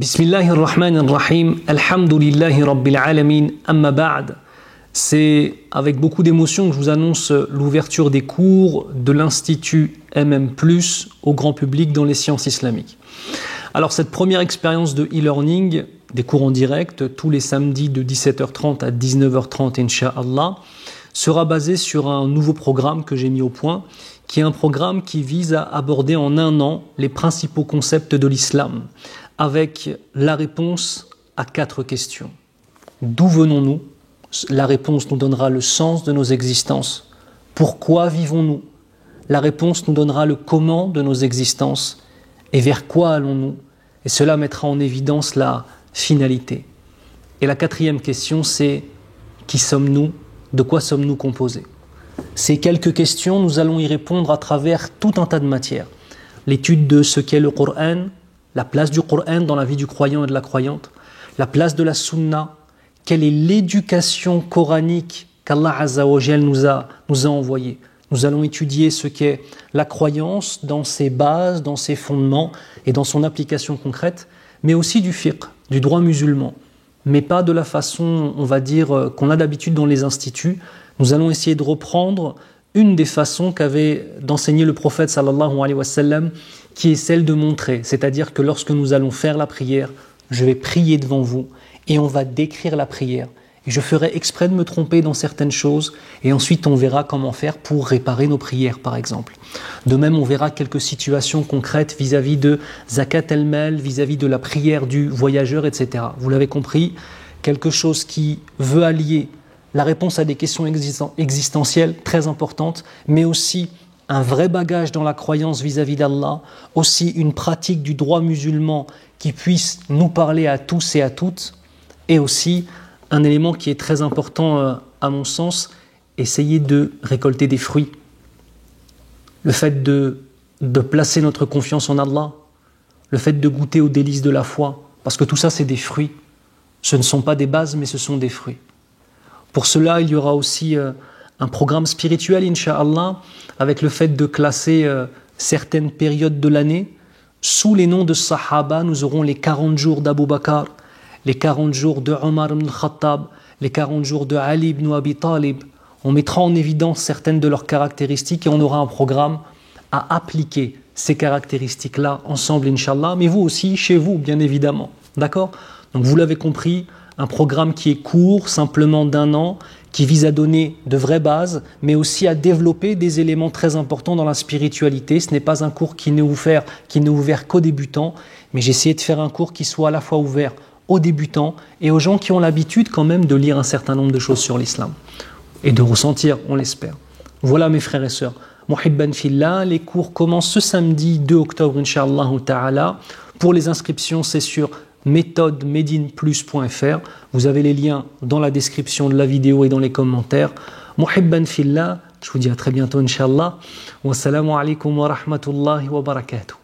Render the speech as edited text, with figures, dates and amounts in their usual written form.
Bismillahirrahmanirrahim. Alhamdulillahi Rabbil Alamin. Amma ba'd. C'est avec beaucoup d'émotion que je vous annonce l'ouverture des cours de l'Institut MM+, au grand public dans les sciences islamiques. Alors cette première expérience de e-learning, des cours en direct, tous les samedis de 17h30 à 19h30, Inch'Allah, sera basée sur un nouveau programme que j'ai mis au point, qui est un programme qui vise à aborder en un an les principaux concepts de l'islam, avec la réponse à 4 questions. D'où venons-nous? La réponse nous donnera le sens de nos existences. Pourquoi vivons-nous? La réponse nous donnera le comment de nos existences. Et vers quoi allons-nous? Et cela mettra en évidence la finalité. Et la 4e question, c'est qui sommes-nous? De quoi sommes-nous composés? Ces quelques questions, nous allons y répondre à travers tout un tas de matières. L'étude de ce qu'est le Coran, la place du Coran dans la vie du croyant et de la croyante, la place de la Sunna, quelle est l'éducation coranique qu'Allah Azza wa Jal nous a envoyée. Nous allons étudier ce qu'est la croyance dans ses bases, dans ses fondements et dans son application concrète, mais aussi du fiqh, du droit musulman, mais pas de la façon, on va dire, qu'on a d'habitude dans les instituts. Nous allons essayer de reprendre une des façons qu'avait d'enseigner le prophète sallallahu alayhi wa sallam, qui est celle de montrer, c'est-à-dire que lorsque nous allons faire la prière, je vais prier devant vous et on va décrire la prière. Et je ferai exprès de me tromper dans certaines choses et ensuite on verra comment faire pour réparer nos prières par exemple. De même on verra quelques situations concrètes vis-à-vis de zakat el-mal, vis-à-vis de la prière du voyageur, etc. Vous l'avez compris, quelque chose qui veut allier la réponse à des questions existentielles très importantes, mais aussi un vrai bagage dans la croyance vis-à-vis d'Allah, aussi une pratique du droit musulman qui puisse nous parler à tous et à toutes, et aussi un élément qui est très important à mon sens, essayer de récolter des fruits. Le fait de placer notre confiance en Allah, le fait de goûter aux délices de la foi, parce que tout ça c'est des fruits. Ce ne sont pas des bases, mais ce sont des fruits. Pour cela, il y aura aussi un programme spirituel, Inch'Allah, avec le fait de classer certaines périodes de l'année. Sous les noms de Sahaba, nous aurons les 40 jours d'Abu Bakr, les 40 jours de Omar ibn al-Khattab, les 40 jours de Ali ibn Abi Talib. On mettra en évidence certaines de leurs caractéristiques et on aura un programme à appliquer ces caractéristiques-là ensemble, Inch'Allah, mais vous aussi, chez vous, bien évidemment. D'accord? Donc vous l'avez compris, un programme qui est court, simplement d'1 an, qui vise à donner de vraies bases, mais aussi à développer des éléments très importants dans la spiritualité. Ce n'est pas un cours qui n'est ouvert qu'aux débutants, mais j'ai essayé de faire un cours qui soit à la fois ouvert aux débutants et aux gens qui ont l'habitude quand même de lire un certain nombre de choses sur l'islam et de ressentir, on l'espère. Voilà mes frères et sœurs. Muhibban fillah, les cours commencent ce samedi 2 octobre, Inch'Allah ta'ala. Pour les inscriptions, c'est sur méthodemedinplus.fr. Vous avez les liens dans la description de la vidéo et dans les commentaires. Muhibban fillah, je vous dis à très bientôt, Inch'Allah. Wassalamu alaikum wa rahmatullahi wa barakatuh.